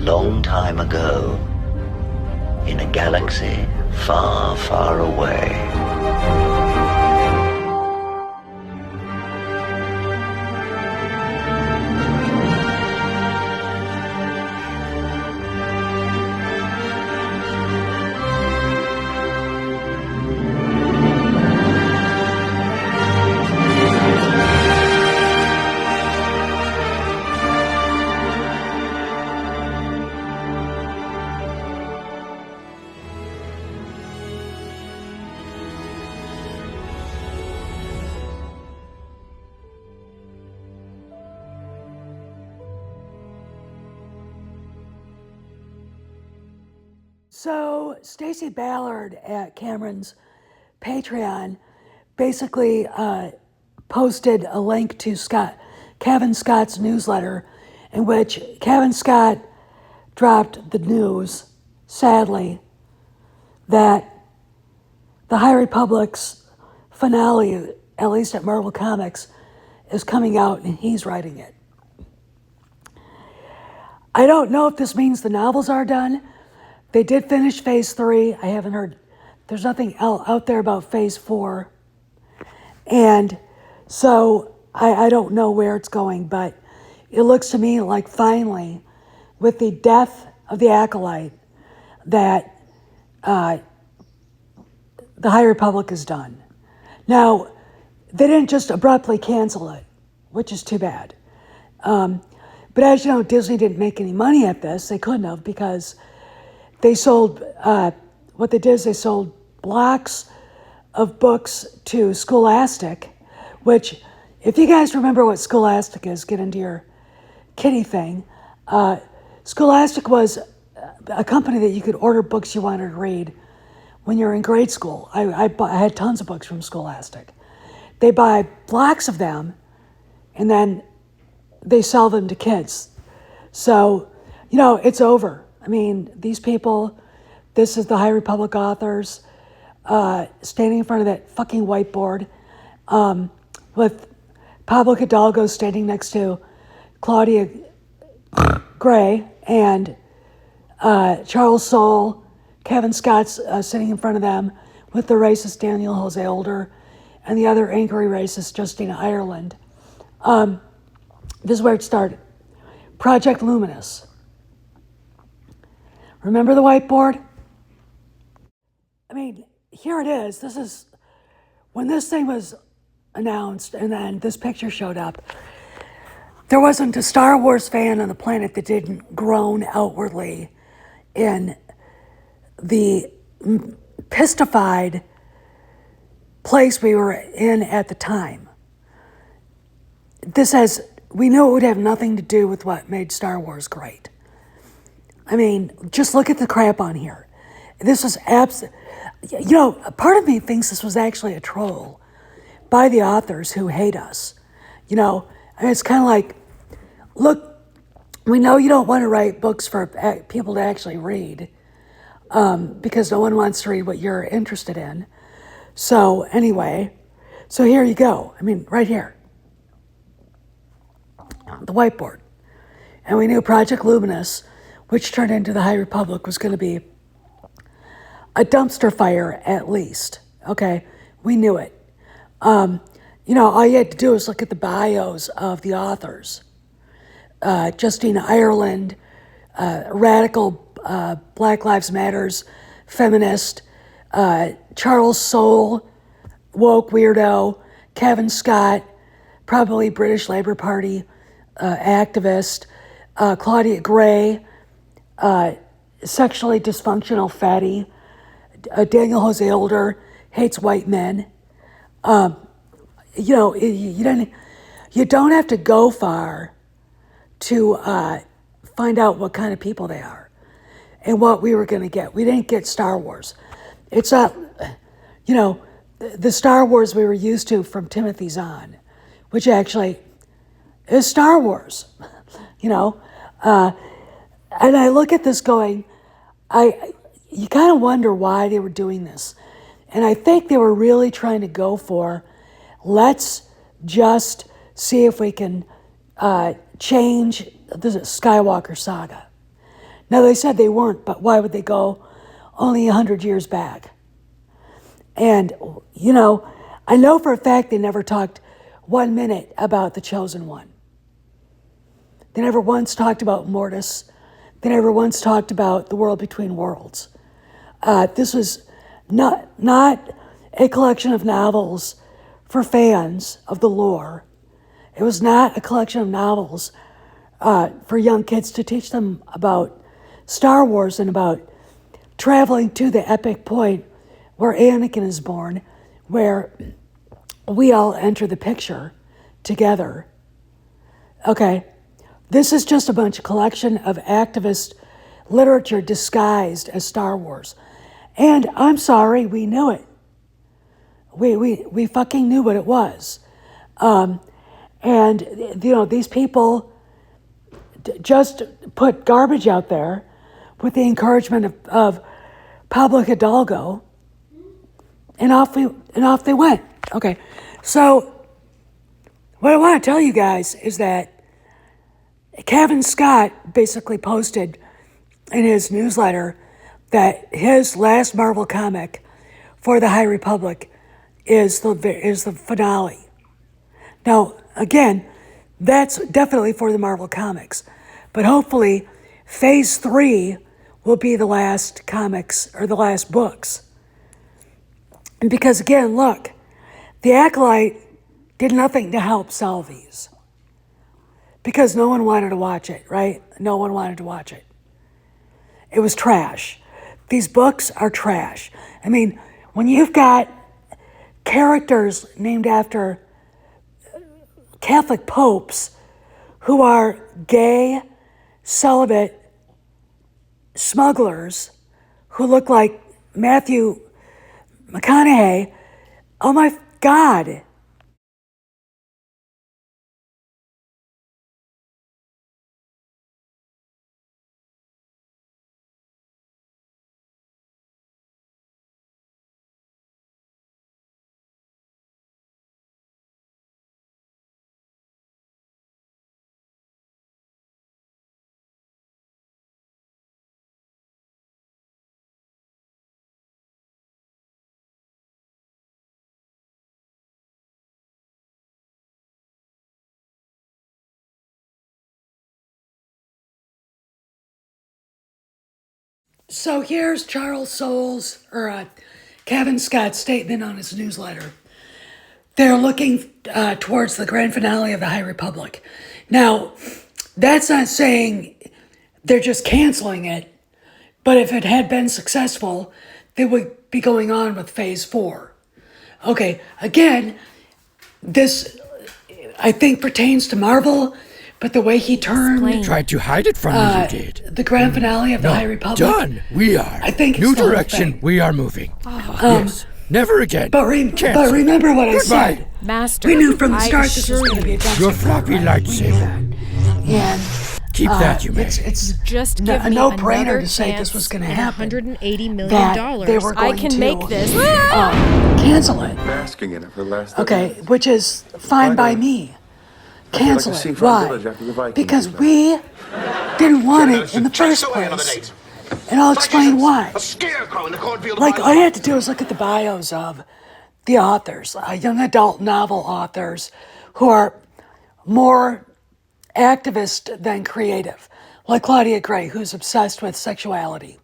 long time ago, in a galaxy far, far away. So Stacey Ballard at Cameron's Patreon basically posted a link to Kevin Scott's newsletter, in which Kevin Scott dropped the news, sadly, that the High Republic's finale, at least at Marvel Comics, is coming out and he's writing it. I don't know if this means the novels are done. They did finish phase 3. I haven't heard, there's nothing out there about phase 4. And so I don't know where it's going, but it looks to me like finally, with the death of the Acolyte, that the High Republic is done. Now, they didn't just abruptly cancel it, which is too bad. But as you know, Disney didn't make any money at this. They couldn't have, because they sold, what they did is they sold blocks of books to Scholastic, which, if you guys remember what Scholastic is, get into your kitty thing. Scholastic was a company that you could order books you wanted to read when you were in grade school. I had tons of books from Scholastic. They buy blocks of them, and then they sell them to kids. So, you know, it's over. I mean, these people, this is the High Republic authors standing in front of that fucking whiteboard with Pablo Hidalgo standing next to Claudia Gray and Charles Soule. Kevin Scott's sitting in front of them with the racist Daniel Jose Older and the other angry racist Justina Ireland. This is where it started. Project Luminous. Remember the whiteboard? I mean, here it is. This is when this thing was announced and then this picture showed up. There wasn't a Star Wars fan on the planet that didn't groan outwardly in the pistified place we were in at the time. We knew it would have nothing to do with what made Star Wars great. I mean, just look at the crap on here. This was part of me thinks this was actually a troll by the authors who hate us. You know, and it's kind of like, look, we know you don't want to write books for people to actually read because no one wants to read what you're interested in. So anyway, so here you go. I mean, right here, the whiteboard. And we knew Project Luminous, which turned into the High Republic, was going to be a dumpster fire at least. Okay, we knew it. All you had to do is look at the bios of the authors. Justina Ireland, radical Black Lives Matters feminist, Charles Soule, woke weirdo, Kevin Scott, probably British Labour Party activist, Claudia Gray, sexually dysfunctional fatty, Daniel Jose Older, hates white men. You don't have to go far to find out what kind of people they are and what we were going to get. We didn't get Star Wars. It's not, the Star Wars we were used to from Timothy Zahn, which actually is Star Wars, and I look at this going, you kind of wonder why they were doing this. And I think they were really trying to go for, let's just see if we can change the Skywalker saga. Now, they said they weren't, but why would they go only 100 years back? And, I know for a fact they never talked 1 minute about the Chosen One. They never once talked about Mortis. They never once talked about the world between worlds. This was not a collection of novels for fans of the lore. It was not a collection of novels for young kids to teach them about Star Wars and about traveling to the epic point where Anakin is born, where we all enter the picture together. Okay, this is just a bunch of collection of activist literature disguised as Star Wars. And I'm sorry, we knew it. We fucking knew what it was. And these people just put garbage out there with the encouragement of Pablo Hidalgo, and off they went. Okay, so what I want to tell you guys is that Kevin Scott basically posted in his newsletter that his last Marvel comic for the High Republic is the finale. Now, again, that's definitely for the Marvel Comics, but hopefully Phase 3 will be the last comics or the last books. And because again, look, the Acolyte did nothing to help sell these because no one wanted to watch it, right? No one wanted to watch it. It was trash. These books are trash. I mean, when you've got characters named after Catholic popes who are gay, celibate smugglers who look like Matthew McConaughey, oh my God. So here's Charles Soule's, or Kevin Scott's statement on his newsletter. They're looking towards the grand finale of the High Republic. Now, that's not saying they're just canceling it, but if it had been successful, they would be going on with Phase 4. Okay, again, this, I think, pertains to Marvel, but the way he turned Tried to hide it from me, you did. the grand finale of the High Republic. Done. We are. I think it's New the whole direction. thing. We are moving. Yes. Never again. But remember what I Goodbye. said. Master, We knew from the I start this was assure going to be a you, dumpster Your fire, floppy right? We knew lightsaber. that. And Keep that, you may. it's just a give me no-brainer another to say this chance was going to and happen. $180 million. That they were going I can to make this. cancel it. Basking in it for the last Okay, which is fine by me. Cancel like a it. seafront Why? village after the Vikings Because did that. we didn't want it in the first place. And I'll explain why. A scarecrow in the cornfield. Like, all you had to do is look at the bios of the authors, young adult novel authors who are more activist than creative, like Claudia Gray, who's obsessed with sexuality.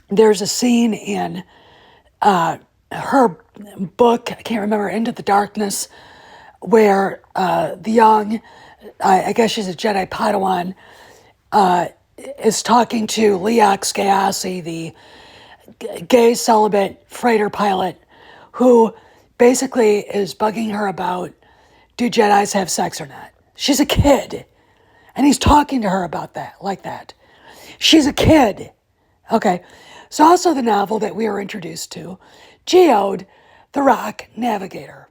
There's a scene in her book, I can't remember, Into the Darkness, where the young, I guess she's a Jedi Padawan, is talking to Leox Gyasi, the gay celibate freighter pilot, who basically is bugging her about, do Jedis have sex or not? She's a kid. And he's talking to her about that, like that. She's a kid. Okay. So also the novel that we were introduced to, Geode, the Rock Navigator.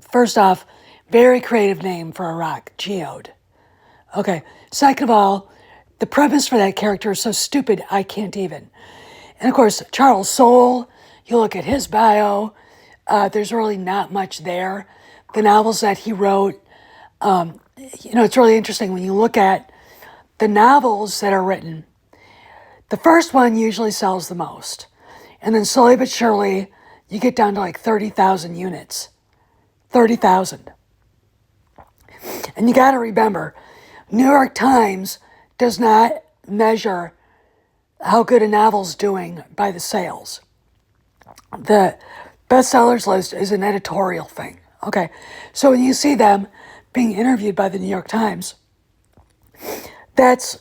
First off, very creative name for a rock, Geode. Okay. Second of all, the premise for that character is so stupid, I can't even. And of course, Charles Soule, you look at his bio, there's really not much there. The novels that he wrote, it's really interesting when you look at the novels that are written, the first one usually sells the most. And then slowly but surely, you get down to like 30,000 units. 30,000. And you got to remember, New York Times does not measure how good a novel's doing by the sales. The bestsellers list is an editorial thing. Okay, so when you see them being interviewed by the New York Times, that's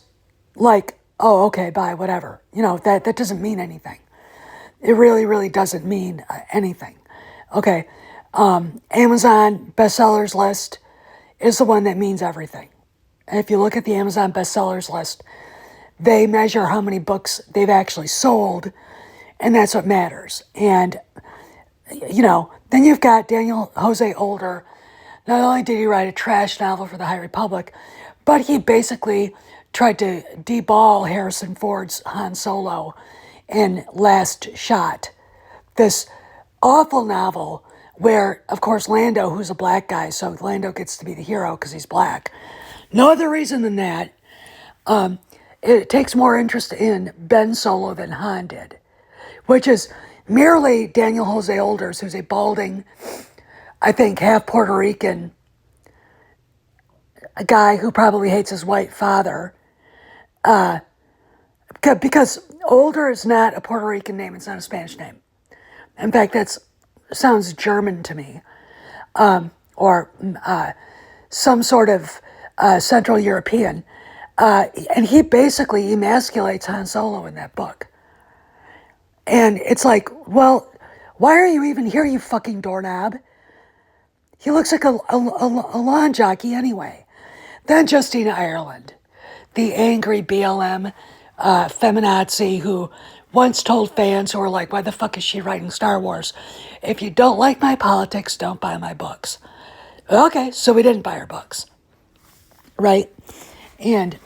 like, oh, okay, bye, whatever. That doesn't mean anything. It really, really doesn't mean anything. Okay, Amazon bestsellers list is the one that means everything. And if you look at the Amazon bestsellers list, they measure how many books they've actually sold, and that's what matters. And, then you've got Daniel Jose Older. Not only did he write a trash novel for the High Republic, but he basically tried to deball Harrison Ford's Han Solo in Last Shot. This awful novel where, of course, Lando, who's a black guy, so Lando gets to be the hero because he's black. No other reason than that. It takes more interest in Ben Solo than Han did, which is merely Daniel Jose Older, who's a balding, I think, half Puerto Rican, a guy who probably hates his white father. Because Older is not a Puerto Rican name, it's not a Spanish name. In fact, that sounds German to me, or some sort of Central European. And he basically emasculates Han Solo in that book. And it's like, well, why are you even here, you fucking doorknob? He looks like a lawn jockey anyway. Then Justina Ireland, the angry BLM feminazi who once told fans who were like, why the fuck is she writing Star Wars? If you don't like my politics, don't buy my books. Okay, so we didn't buy her books. Right? And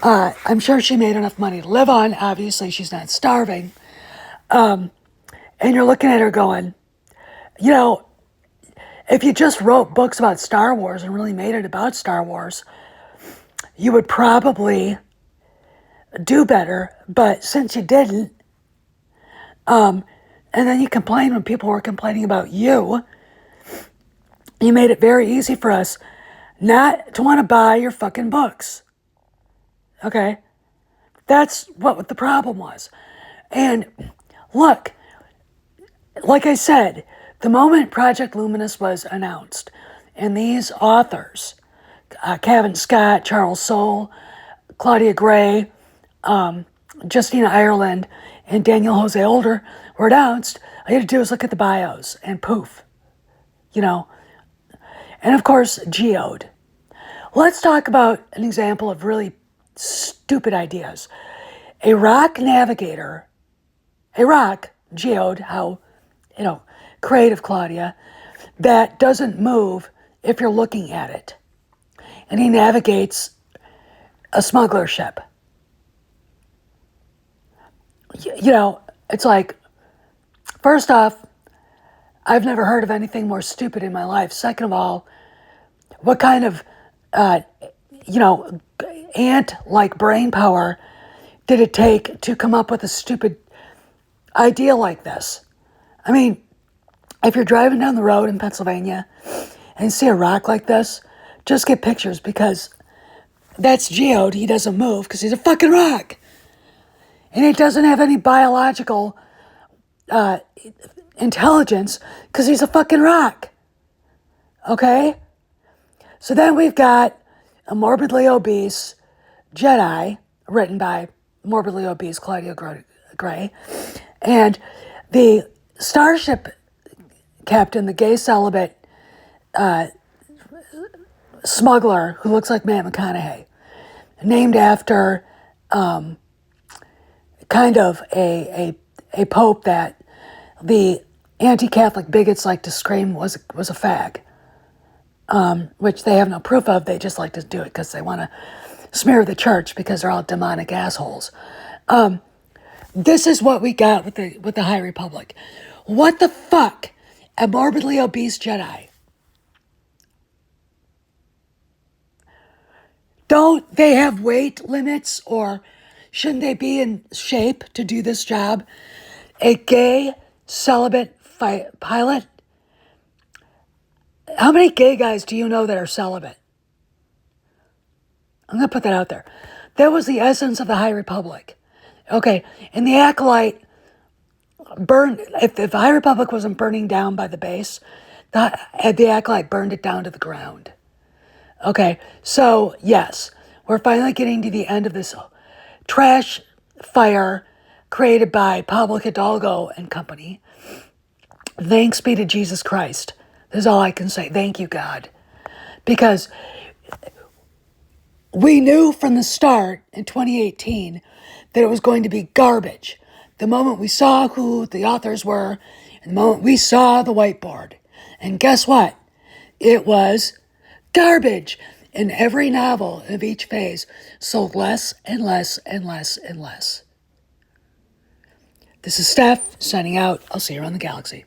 I'm sure she made enough money to live on. Obviously, she's not starving. And you're looking at her going, if you just wrote books about Star Wars and really made it about Star Wars, you would probably do better. But since you didn't, and then you complain when people were complaining about you made it very easy for us not to want to buy your fucking books. Okay? That's what the problem was. And look, like I said, the moment Project Luminous was announced, and these authors, Kevin Scott, Charles Soule, Claudia Gray, Justina Ireland, and Daniel Jose Older were announced, all you had to do was look at the bios, and poof. And of course, Geode. Let's talk about an example of really stupid ideas. A rock navigator, Geode, how, creative Claudia, that doesn't move if you're looking at it. And he navigates a smuggler ship. It's like, first off, I've never heard of anything more stupid in my life. Second of all, what kind of, ant-like brain power did it take to come up with a stupid idea like this? I mean, if you're driving down the road in Pennsylvania and you see a rock like this, just get pictures because that's Geode. He doesn't move because he's a fucking rock. And he doesn't have any biological intelligence because he's a fucking rock. Okay? So then we've got a morbidly obese Jedi, written by morbidly obese Claudia Gray, and the starship captain, the gay celibate smuggler who looks like Matt McConaughey, named after kind of a pope that the anti-Catholic bigots like to scream was a fag, which they have no proof of. They just like to do it because they want to smear the church because they're all demonic assholes. This is what we got with the High Republic. What the fuck? A morbidly obese Jedi Don't they have weight limits, or shouldn't they be in shape to do this job? A gay celibate pilot? How many gay guys do you know that are celibate? I'm going to put that out there. That was the essence of the High Republic. Okay, and the Acolyte burned, if the High Republic wasn't burning down by the base, the Acolyte burned it down to the ground. Okay, so yes, we're finally getting to the end of this trash fire created by Pablo Hidalgo and company. Thanks be to Jesus Christ. This is all I can say. Thank you, God. Because we knew from the start in 2018 that it was going to be garbage. The moment we saw who the authors were, and the moment we saw the whiteboard. And guess what? It was garbage. And every novel of each phase sold less and less and less and less. This is Steph signing out. I'll see you around the galaxy.